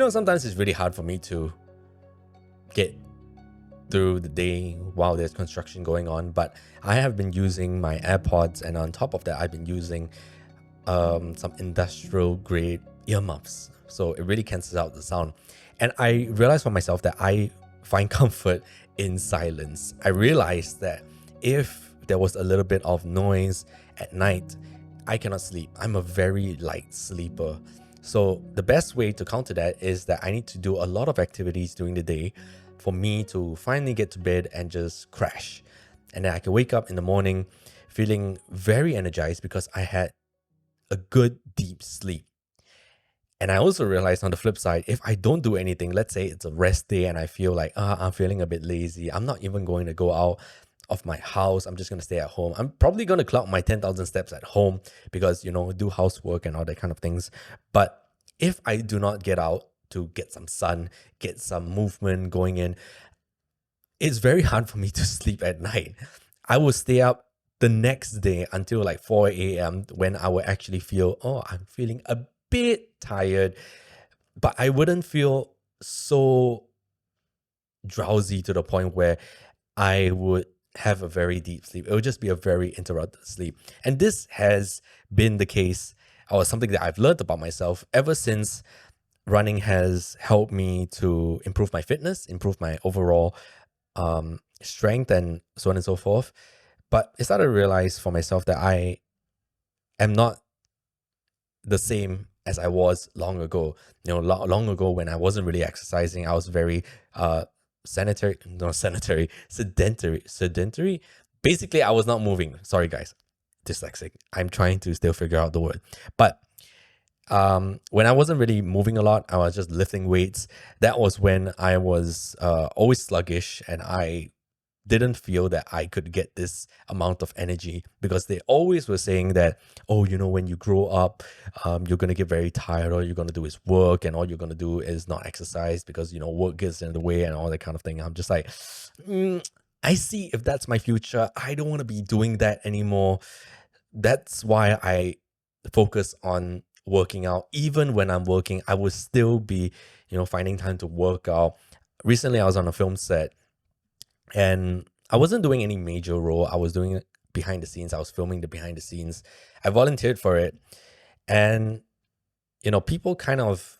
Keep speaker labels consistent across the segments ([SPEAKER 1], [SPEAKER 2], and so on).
[SPEAKER 1] sometimes it's really hard for me to get through the day while there's construction going on, but I have been using my AirPods, and on top of that, I've been using some industrial grade earmuffs, so it really cancels out the sound. And I realized for myself that I find comfort in silence. I realized that if there was a little bit of noise at night, I cannot sleep. I'm a very light sleeper. So the best way to counter that is that I need to do a lot of activities during the day for me to finally get to bed and just crash. And then I can wake up in the morning feeling very energized because I had a good deep sleep. And I also realized on the flip side, if I don't do anything, let's say it's a rest day and I feel like, I'm feeling a bit lazy, I'm not even going to go out of my house, I'm just going to stay at home. I'm probably going to clock my 10,000 steps at home because, do housework and all that kind of things. But if I do not get out to get some sun, get some movement going in, it's very hard for me to sleep at night. I will stay up the next day until like 4 a.m. when I will actually feel, I'm feeling a bit tired, but I wouldn't feel so drowsy to the point where I would have a very deep sleep. It would just be a very interrupted sleep. And this has been the case, or something that I've learned about myself ever since running has helped me to improve my fitness, improve my overall strength, and so on and so forth. But I started to realize for myself that I am not the same as I was long ago. Long ago when I wasn't really exercising, I was very sedentary. Basically, I was not moving. Sorry, guys, dyslexic. I'm trying to still figure out the word. But when I wasn't really moving a lot, I was just lifting weights. That was when I was always sluggish, and I didn't feel that I could get this amount of energy, because they always were saying that, when you grow up, you're going to get very tired. All you're going to do is work, and all you're going to do is not exercise because, work gets in the way and all that kind of thing. I'm just like, I see if that's my future. I don't want to be doing that anymore. That's why I focus on working out. Even when I'm working, I would still be, finding time to work out. Recently, I was on a film set, and I wasn't doing any major role. I was doing it behind the scenes. I was filming the behind the scenes. I volunteered for it. And, people kind of,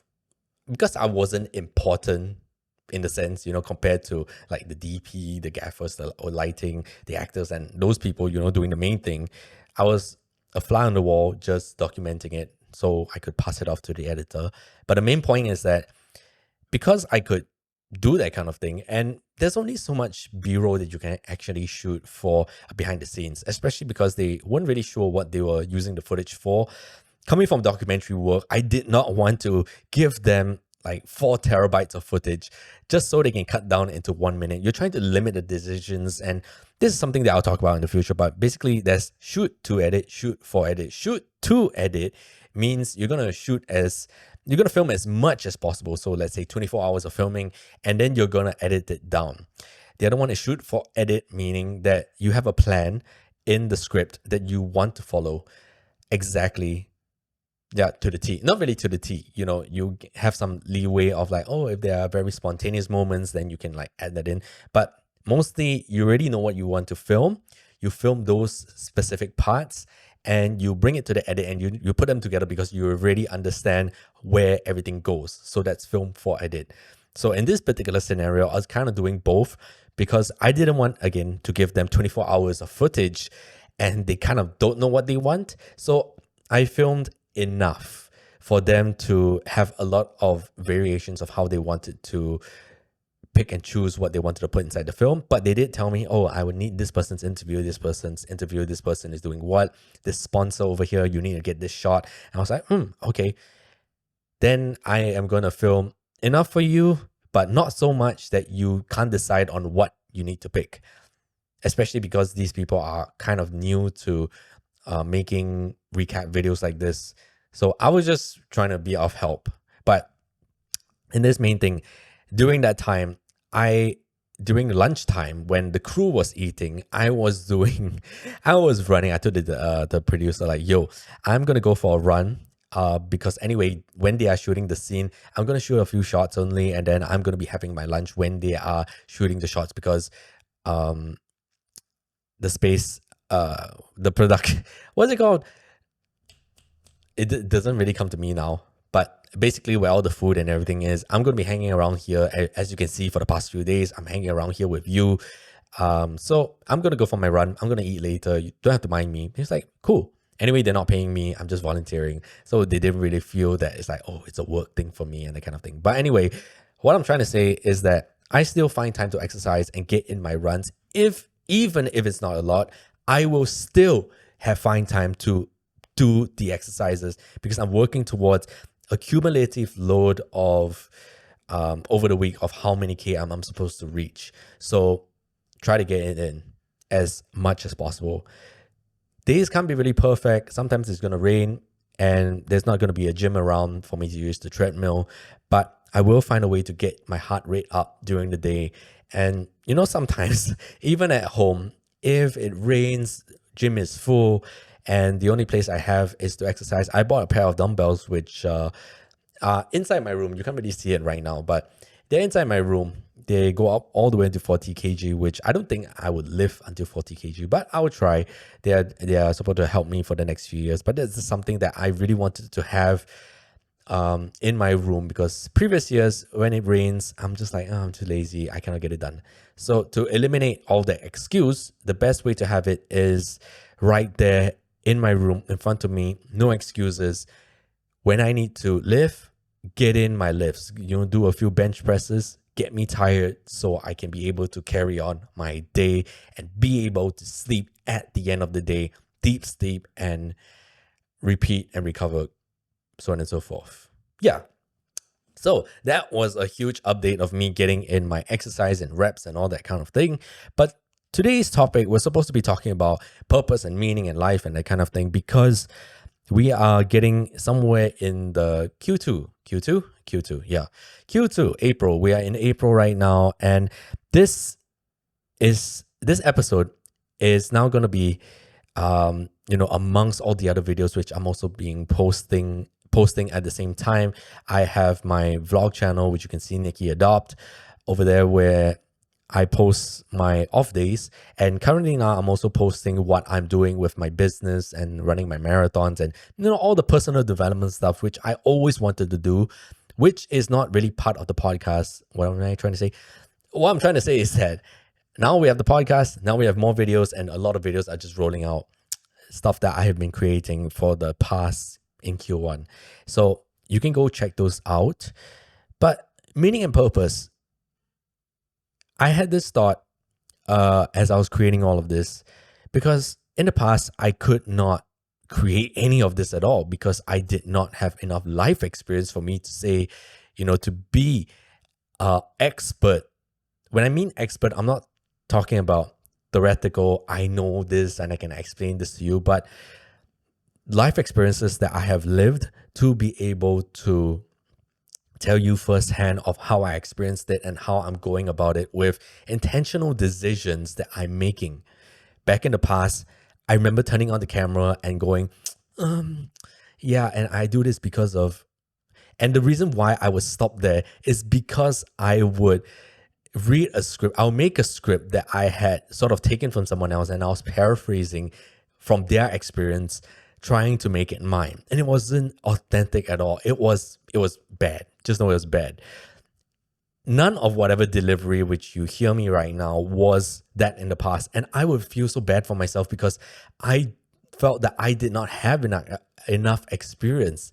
[SPEAKER 1] because I wasn't important in the sense, compared to like the DP, the gaffers, the lighting, the actors, and those people, doing the main thing, I was a fly on the wall, just documenting it so I could pass it off to the editor. But the main point is that because I could do that kind of thing, and there's only so much B-roll that you can actually shoot for behind the scenes, especially because they weren't really sure what they were using the footage for. Coming from documentary work, I did not want to give them like 4 terabytes of footage just so they can cut down into 1 minute. You're trying to limit the decisions, and this is something that I'll talk about in the future. But basically, there's shoot to edit, shoot for edit. Shoot to edit means you're gonna film as much as possible. So let's say 24 hours of filming, and then you're gonna edit it down. The other one is shoot for edit, meaning that you have a plan in the script that you want to follow exactly. Yeah, to the T. Not really to the T. You have some leeway of like, if there are very spontaneous moments, then you can like add that in. But mostly you already know what you want to film. You film those specific parts and you bring it to the edit, and you put them together because you already understand where everything goes. So that's film for edit. So in this particular scenario, I was kind of doing both because I didn't want, again, to give them 24 hours of footage and they kind of don't know what they want. So I filmed enough for them to have a lot of variations of how they wanted to pick and choose what they wanted to put inside the film. But they did tell me, I would need this person's interview, this person's interview, this person is doing what, this sponsor over here, you need to get this shot. And I was like, okay. Then I am going to film enough for you, but not so much that you can't decide on what you need to pick. Especially because these people are kind of new to making recap videos like this. So I was just trying to be of help. But in this main thing, during that time, during lunchtime when the crew was eating, I was running. I told the producer like, I'm going to go for a run. because anyway, when they are shooting the scene, I'm going to shoot a few shots only, and then I'm going to be having my lunch when they are shooting the shots, because um, the space, the production, what's it called? It doesn't really come to me now, but basically where all the food and everything is, I'm going to be hanging around here. As you can see, for the past few days, I'm hanging around here with you. So I'm going to go for my run. I'm going to eat later. You don't have to mind me. It's like, cool. Anyway, they're not paying me. I'm just volunteering. So they didn't really feel that it's like, oh, it's a work thing for me and that kind of thing. But anyway, what I'm trying to say is that I still find time to exercise and get in my runs. Even if it's not a lot, I will still find time to do the exercises, because I'm working towards a cumulative load of over the week of how many km I'm supposed to reach. So try to get it in as much as possible. Days can't be really perfect. Sometimes it's going to rain and there's not going to be a gym around for me to use the treadmill, but I will find a way to get my heart rate up during the day. And sometimes even at home, if it rains, gym is full, and the only place I have is to exercise, I bought a pair of dumbbells, which are inside my room. You can't really see it right now, but they're inside my room. They go up all the way into 40 kg, which I don't think I would lift until 40 kg, but I will try. They are supposed to help me for the next few years, but this is something that I really wanted to have in my room, because previous years when it rains, I'm just like, oh, I'm too lazy, I cannot get it done. So to eliminate all the excuse, the best way to have it is right there in my room in front of me. No excuses. When I need to lift, get in my lifts, do a few bench presses, get me tired so I can be able to carry on my day and be able to sleep at the end of the day, deep sleep, and repeat and recover, so on and so forth. Yeah. So that was a huge update of me getting in my exercise and reps and all that kind of thing. But today's topic, we're supposed to be talking about purpose and meaning in life and that kind of thing, because we are getting somewhere in the Q2, yeah, Q2, April. We are in April right now, and this episode is now going to be, amongst all the other videos which I'm also being posting at the same time. I have my vlog channel, which you can see, NickyAdopt, over there, where I post my off days. And currently now I'm also posting what I'm doing with my business and running my marathons and all the personal development stuff, which I always wanted to do, which is not really part of the podcast. What am I trying to say? What I'm trying to say is that now we have the podcast, now we have more videos, and a lot of videos are just rolling out, stuff that I have been creating for the past in Q1. So you can go check those out. But meaning and purpose, I had this thought as I was creating all of this, because in the past, I could not create any of this at all, because I did not have enough life experience for me to say, to be expert. When I mean expert, I'm not talking about theoretical, I know this and I can explain this to you, but life experiences that I have lived to be able to tell you firsthand of how I experienced it and how I'm going about it with intentional decisions that I'm making. Back in the past, I remember turning on the camera and going, yeah, and I do this because of, and the reason why I would stop there is because I would read a script. I'll make a script that I had sort of taken from someone else, and I was paraphrasing from their experience, trying to make it mine. And it wasn't authentic at all. It was bad. Just know it was bad. None of whatever delivery which you hear me right now was that in the past. And I would feel so bad for myself, because I felt that I did not have enough experience.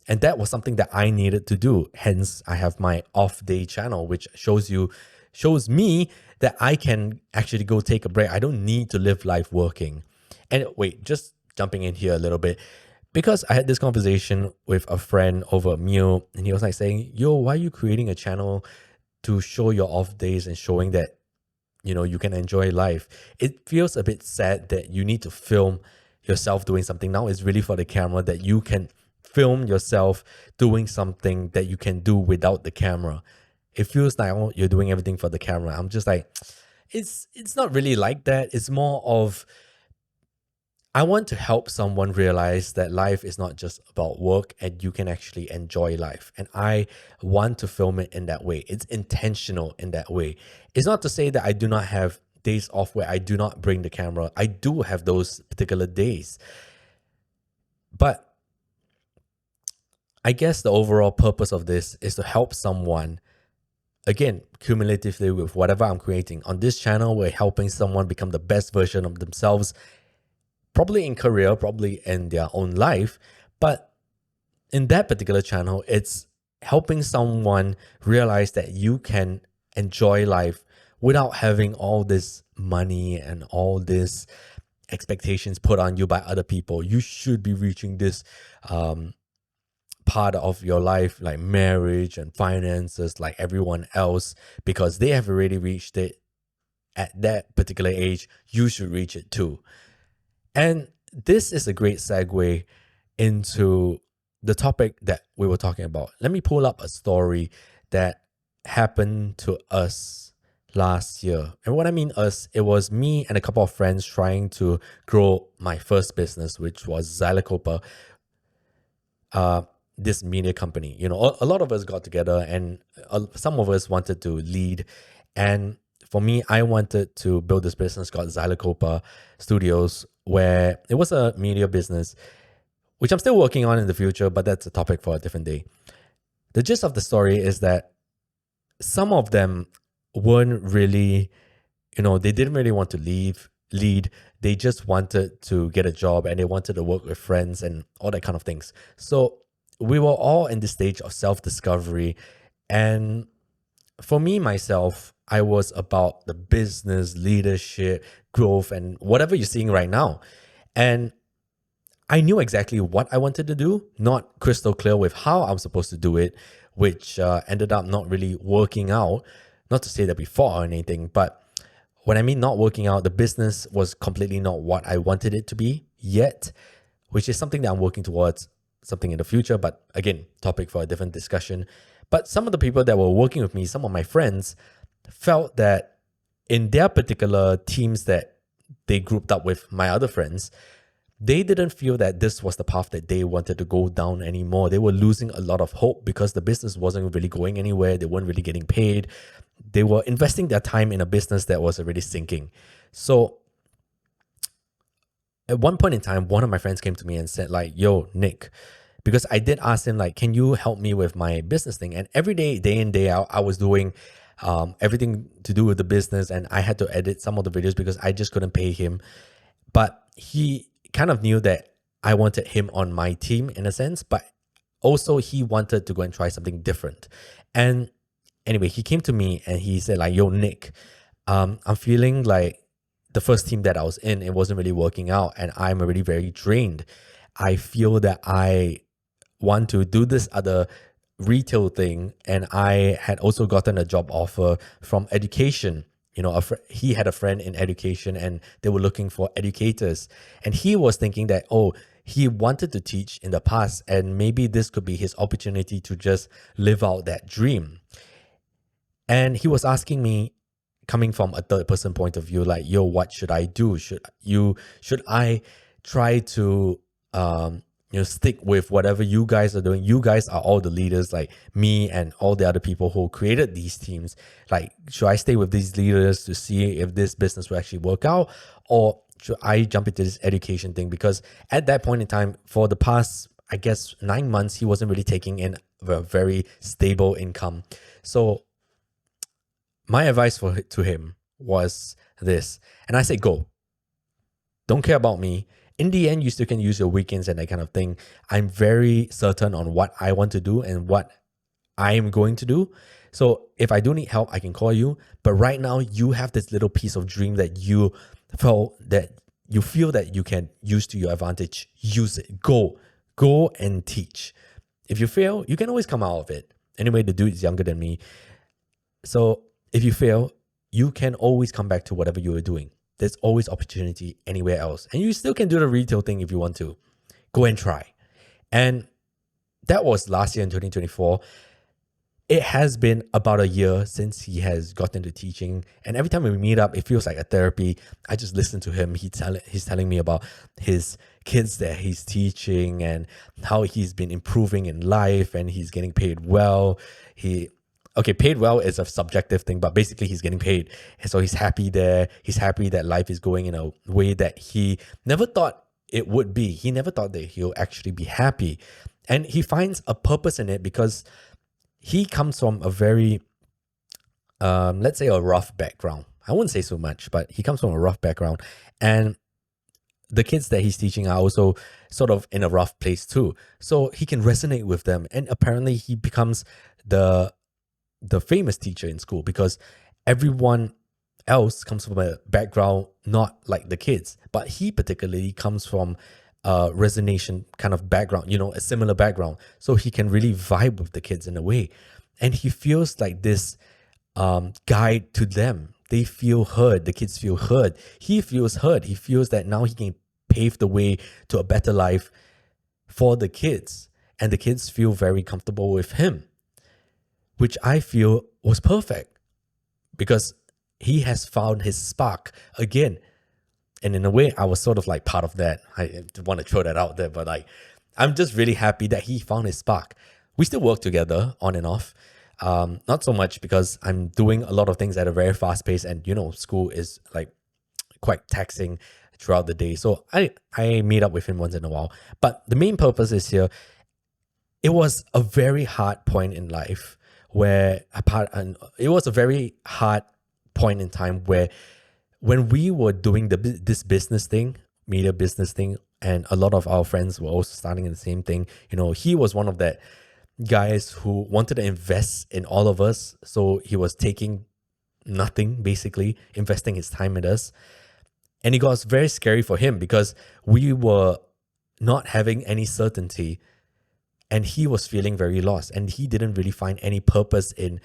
[SPEAKER 1] And that was something that I needed to do. Hence, I have my off day channel, which shows me that I can actually go take a break. I don't need to live life working. And wait, just jumping in here a little bit, because I had this conversation with a friend over a meal, and he was like saying, yo, why are you creating a channel to show your off days and showing that, you can enjoy life? It feels a bit sad that you need to film yourself doing something. Now it's really for the camera, that you can film yourself doing something that you can do without the camera. It feels like, oh, you're doing everything for the camera. I'm just like, it's not really like that. It's more of, I want to help someone realize that life is not just about work and you can actually enjoy life. And I want to film it in that way. It's intentional in that way. It's not to say that I do not have days off where I do not bring the camera. I do have those particular days. But I guess the overall purpose of this is to help someone, again, cumulatively with whatever I'm creating. On this channel, we're helping someone become the best version of themselves, probably in career, probably in their own life. But in that particular channel, it's helping someone realize that you can enjoy life without having all this money and all this expectations put on you by other people. You should be reaching this part of your life, like marriage and finances, like everyone else, because they have already reached it at that particular age. You should reach it too. And this is a great segue into the topic that we were talking about. Let me pull up a story that happened to us last year. And what I mean us, it was me and a couple of friends trying to grow my first business, which was Xylocopa, this media company. You know, a lot of us got together and some of us wanted to lead. And for me, I wanted to build this business called Xylocopa Studios, where it was a media business, which I'm still working on in the future, but that's a topic for a different day. The gist of the story is that some of them weren't really, they didn't really want to lead. They just wanted to get a job and they wanted to work with friends and all that kind of things. So we were all in this stage of self-discovery. And for me, myself, I was about the business, leadership, growth, and whatever you're seeing right now. And I knew exactly what I wanted to do, not crystal clear with how I'm supposed to do it, which ended up not really working out. Not to say that we fought or anything, but when I mean not working out, the business was completely not what I wanted it to be yet, which is something that I'm working towards, something in the future. But again, topic for a different discussion. But some of the people that were working with me, some of my friends, felt that in their particular teams that they grouped up with my other friends, they didn't feel that this was the path that they wanted to go down anymore. They were losing a lot of hope because the business wasn't really going anywhere. They weren't really getting paid. They were investing their time in a business that was already sinking. So at one point in time, one of my friends came to me and said like, yo, Nick, because I did ask him like, can you help me with my business thing? And every day, day in, day out, I was doing everything to do with the business, and I had to edit some of the videos because I just couldn't pay him. But he kind of knew that I wanted him on my team in a sense, but also he wanted to go and try something different. And anyway, he came to me and he said like, yo, Nick, I'm feeling like the first team that I was in, it wasn't really working out and I'm already very drained. I feel that I want to do this other retail thing, and I had also gotten a job offer from education. He had a friend in education and they were looking for educators, and he was thinking that, he wanted to teach in the past and maybe this could be his opportunity to just live out that dream. And he was asking me, coming from a third person point of view, like, yo, what should I do? Should I try to stick with whatever you guys are doing? You guys are all the leaders, like me and all the other people who created these teams. Like, should I stay with these leaders to see if this business will actually work out? Or should I jump into this education thing? Because at that point in time, for the past, I guess, 9 months, he wasn't really taking in a very stable income. So my advice to him was this. And I said, go. Don't care about me. In the end, you still can use your weekends and that kind of thing. I'm very certain on what I want to do and what I am going to do. So if I do need help, I can call you. But right now, you have this little piece of dream that you feel that you can use to your advantage. Use it. Go and teach. If you fail, you can always come out of it. Anyway, the dude is younger than me. So if you fail, you can always come back to whatever you were doing. There's always opportunity anywhere else. And you still can do the retail thing if you want to. Go and try. And that was last year in 2024. it has been about a year since he has gotten into teaching, and every time we meet up, it feels like a therapy. I just listen to him. He's telling me about his kids that he's teaching and how he's been improving in life, and he's getting paid well. Paid well is a subjective thing, but basically he's getting paid, and so he's happy there. He's happy that life is going in a way that he never thought it would be. He never thought that he'll actually be happy, and he finds a purpose in it because he comes from a very, let's say, a rough background. I wouldn't say so much, but he comes from a rough background. And the kids that he's teaching are also sort of in a rough place too. So he can resonate with them. And apparently he becomes the famous teacher in school because everyone else comes from a background not like the kids. But he particularly comes from resonation kind of background, a similar background. So he can really vibe with the kids in a way. And he feels like this guide to them. They feel heard. The kids feel heard. He feels heard. He feels that now he can pave the way to a better life for the kids. And the kids feel very comfortable with him, which I feel was perfect because he has found his spark again. And in a way, I was sort of like part of that. I want to throw that out there, but I'm just really happy that he found his spark. We still work together on and off. Not so much because I'm doing a lot of things at a very fast pace, and school is like quite taxing throughout the day. So I meet up with him once in a while. But the main purpose is here. It was a very hard point in life it was a very hard point in time where when we were doing this business thing, media business thing, and a lot of our friends were also starting in the same thing, he was one of that guys who wanted to invest in all of us. So he was taking nothing, basically, investing his time in us. And it got very scary for him because we were not having any certainty and he was feeling very lost. And he didn't really find any purpose in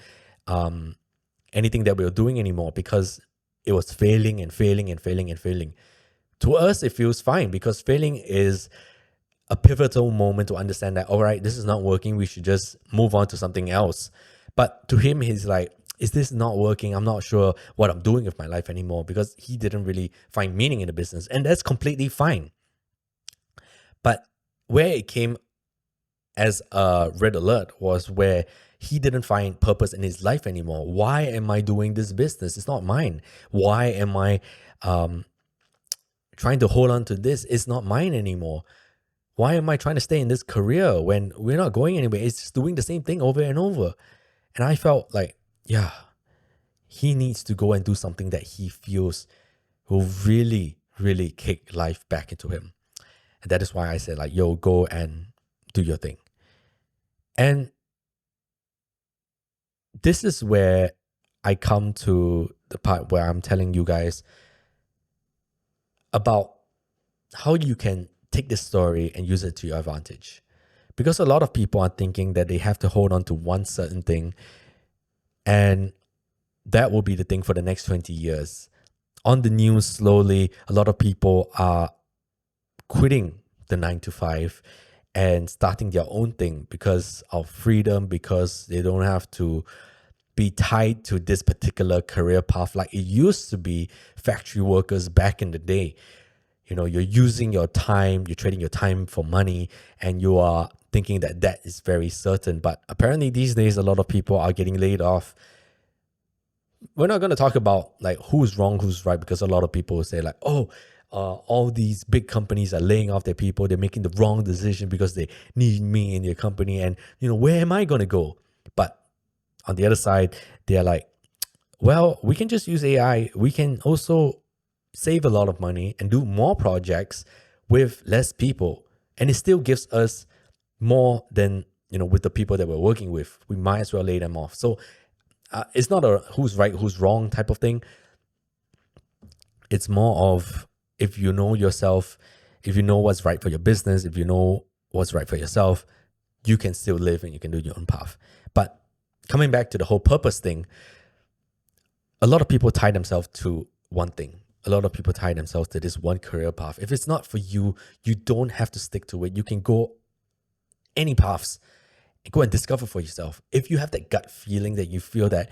[SPEAKER 1] anything that we were doing anymore because it was failing and failing and failing and failing. To us, it feels fine because failing is a pivotal moment to understand that, all right, this is not working. We should just move on to something else. But to him, he's like, is this not working? I'm not sure what I'm doing with my life anymore because he didn't really find meaning in the business. And that's completely fine. But where it came as a red alert was where he didn't find purpose in his life anymore. Why am I doing this business? It's not mine. Why am I trying to hold on to this? It's not mine anymore. Why am I trying to stay in this career when we're not going anywhere? It's just doing the same thing over and over. And I felt like, yeah, he needs to go and do something that he feels will really, really kick life back into him. And that is why I said, like, yo, go and do your thing. And this is where I come to the part where I'm telling you guys about how you can take this story and use it to your advantage. Because a lot of people are thinking that they have to hold on to one certain thing and that will be the thing for the next 20 years. On the news, slowly, a lot of people are quitting the 9 to 5 and starting their own thing because of freedom, because they don't have to be tied to this particular career path like it used to be factory workers back in the day. You're using your time, you're trading your time for money, and you are thinking that that is very certain. But apparently these days, a lot of people are getting laid off. We're not going to talk about like who's wrong, who's right, because a lot of people say like, all these big companies are laying off their people. They're making the wrong decision because they need me in their company. And, where am I going to go? But on the other side, they're like, well, we can just use AI. We can also save a lot of money and do more projects with less people. And it still gives us more than, with the people that we're working with. We might as well lay them off. So it's not a who's right, who's wrong type of thing. It's more of if you know yourself, if you know what's right for your business, if you know what's right for yourself, you can still live and you can do your own path. But coming back to the whole purpose thing, a lot of people tie themselves to one thing. A lot of people tie themselves to this one career path. If it's not for you, you don't have to stick to it. You can go any paths. Go and discover for yourself. If you have that gut feeling that you feel that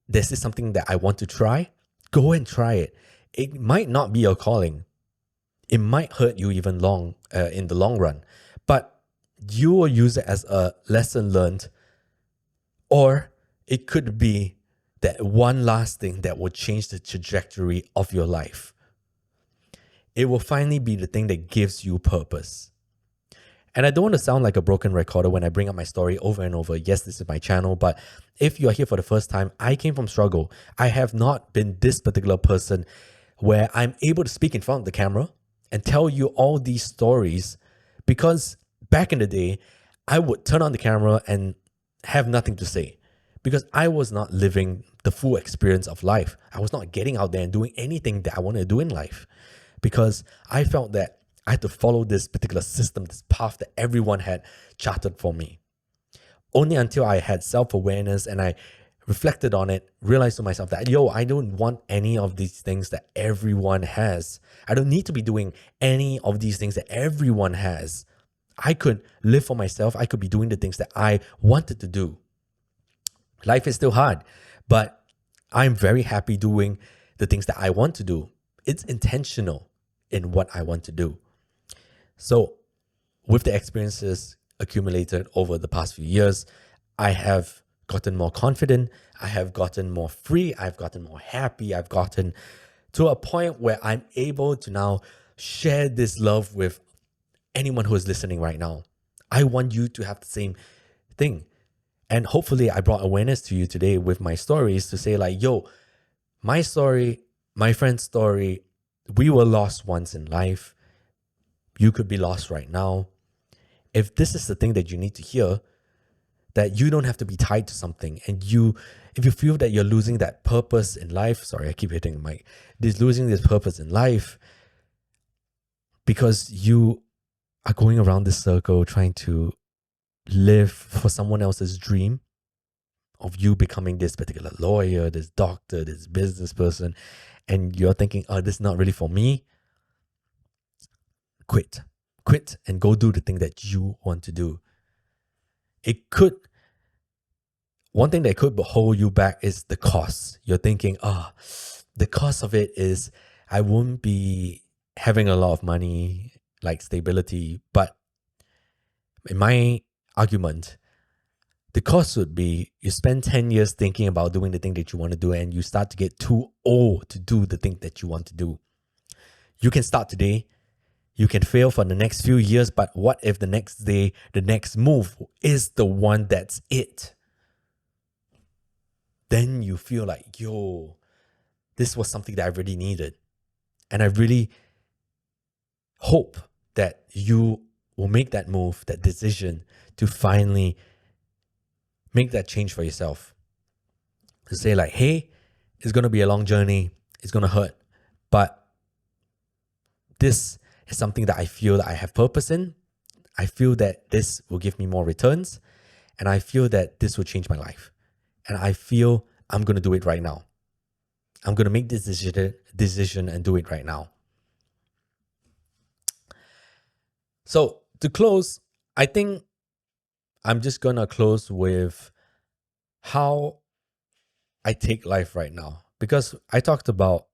[SPEAKER 1] this is something that I want to try, go and try it. It might not be your calling. It might hurt you even in the long run, but you will use it as a lesson learned, or it could be that one last thing that will change the trajectory of your life. It will finally be the thing that gives you purpose. And I don't want to sound like a broken recorder when I bring up my story over and over. Yes, this is my channel, but if you are here for the first time, I came from struggle. I have not been this particular person where I'm able to speak in front of the camera and tell you all these stories, because back in the day, I would turn on the camera and have nothing to say because I was not living the full experience of life. I was not getting out there and doing anything that I wanted to do in life because I felt that I had to follow this particular system, this path that everyone had charted for me. Only until I had self-awareness and I reflected on it, realized to myself that, I don't want any of these things that everyone has. I don't need to be doing any of these things that everyone has. I could live for myself. I could be doing the things that I wanted to do. Life is still hard, but I'm very happy doing the things that I want to do. It's intentional in what I want to do. So with the experiences accumulated over the past few years, I have gotten more confident. I have gotten more free. I've gotten more happy. I've gotten to a point where I'm able to now share this love with anyone who is listening right now. I want you to have the same thing. And hopefully I brought awareness to you today with my stories to say like, my story, my friend's story, we were lost once in life. You could be lost right now. If this is the thing that you need to hear, that you don't have to be tied to something, and if you feel that you're losing that purpose in life, sorry, I keep hitting the mic, losing this purpose in life because you are going around this circle trying to live for someone else's dream of you becoming this particular lawyer, this doctor, this business person, and you're thinking, this is not really for me, quit and go do the thing that you want to do. One thing that could hold you back is the cost. You're thinking, the cost of it is I won't be having a lot of money, like stability. But in my argument, the cost would be you spend 10 years thinking about doing the thing that you want to do, and you start to get too old to do the thing that you want to do. You can start today. You can fail for the next few years, but what if the next day, the next move is the one that's it? Then you feel like, this was something that I really needed. And I really hope that you will make that move, that decision to finally make that change for yourself. To say like, hey, it's going to be a long journey. It's going to hurt. But this is something that I feel that I have purpose in. I feel that this will give me more returns. And I feel that this will change my life. And I feel I'm going to do it right now. I'm going to make this decision and do it right now. So to close, I think I'm just going to close with how I take life right now. Because I talked about,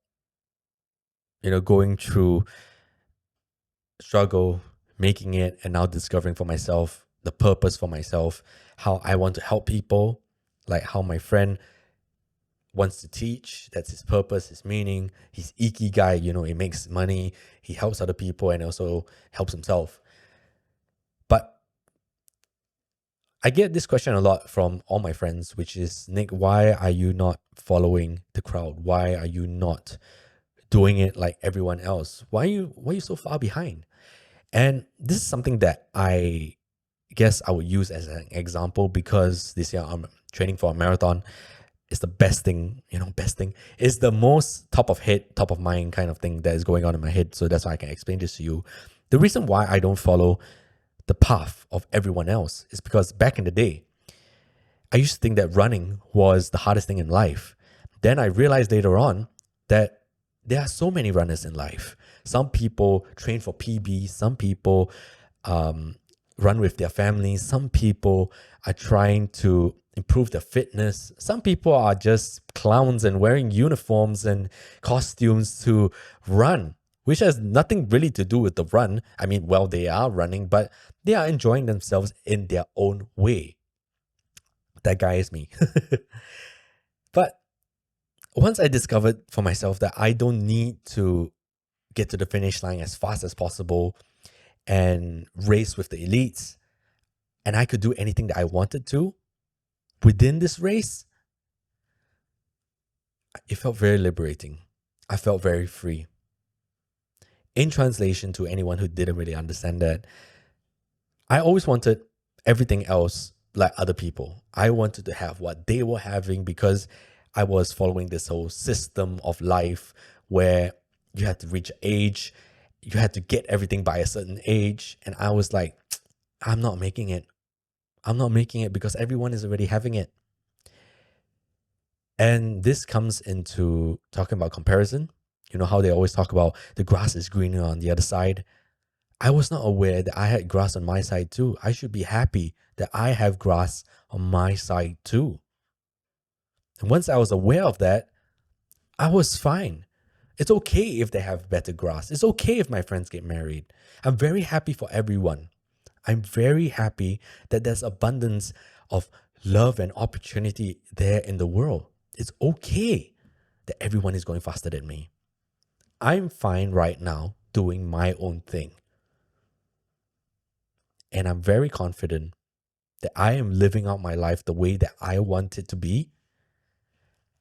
[SPEAKER 1] going through struggle, making it, and now discovering for myself the purpose for myself, how I want to help people, like how my friend wants to teach. That's his purpose, his meaning. He's ikigai, he makes money, he helps other people and also helps himself. But I get this question a lot from all my friends, which is, Nick, why are you not following the crowd? Why are you not doing it like everyone else? Why are you so far behind? And this is something that I guess I would use as an example, because this year I'm training for a marathon. It's the best thing, It's the most top of mind kind of thing that is going on in my head. So that's why I can explain this to you. The reason why I don't follow the path of everyone else is because back in the day, I used to think that running was the hardest thing in life. Then I realized later on that there are so many runners in life. Some people train for PB, some people run with their families. Some people are trying to improve their fitness. Some people are just clowns and wearing uniforms and costumes to run, which has nothing really to do with the run. I mean, well, they are running, but they are enjoying themselves in their own way. That guy is me. But once I discovered for myself that I don't need to get to the finish line as fast as possible and race with the elites, and I could do anything that I wanted to within this race, it felt very liberating. I felt very free. In translation, to anyone who didn't really understand that, I always wanted everything else like other people. I wanted to have what they were having because I was following this whole system of life where you had to reach age, you had to get everything by a certain age. And I was like, I'm not making it. I'm not making it because everyone is already having it. And this comes into talking about comparison. You know how they always talk about the grass is greener on the other side. I was not aware that I had grass on my side too. I should be happy that I have grass on my side too. And once I was aware of that, I was fine. It's okay if they have better grass. It's okay if my friends get married. I'm very happy for everyone. I'm very happy that there's abundance of love and opportunity there in the world. It's okay that everyone is going faster than me. I'm fine right now doing my own thing. And I'm very confident that I am living out my life the way that I want it to be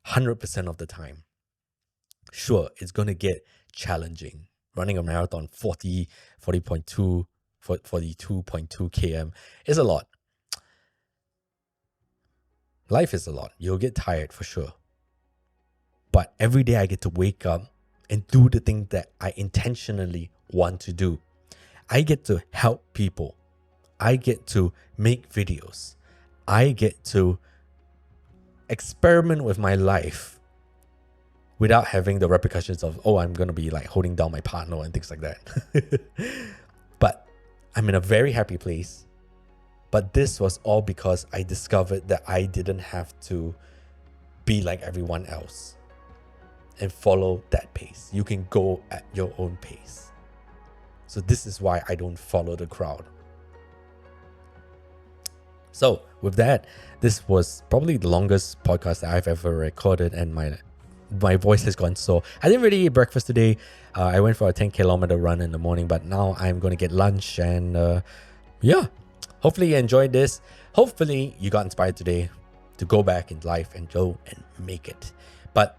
[SPEAKER 1] 100% of the time. Sure, it's going to get challenging. Running a marathon 42.2 km is a lot. Life is a lot. You'll get tired for sure. But every day I get to wake up and do the thing that I intentionally want to do. I get to help people. I get to make videos. I get to experiment with my life without having the repercussions of, oh, I'm going to be like holding down my partner and things like that. But I'm in a very happy place. But this was all because I discovered that I didn't have to be like everyone else and follow that pace. You can go at your own pace. So this is why I don't follow the crowd. So with that, this was probably the longest podcast that I've ever recorded, and my voice has gone sore. I didn't really eat breakfast today. I went for a 10-kilometer run in the morning, but now I'm going to get lunch and yeah, hopefully you enjoyed this. Hopefully you got inspired today to go back in life and go and make it. But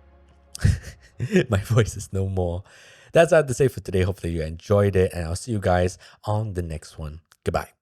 [SPEAKER 1] my voice is no more. That's all I have to say for today. Hopefully you enjoyed it, and I'll see you guys on the next one. Goodbye.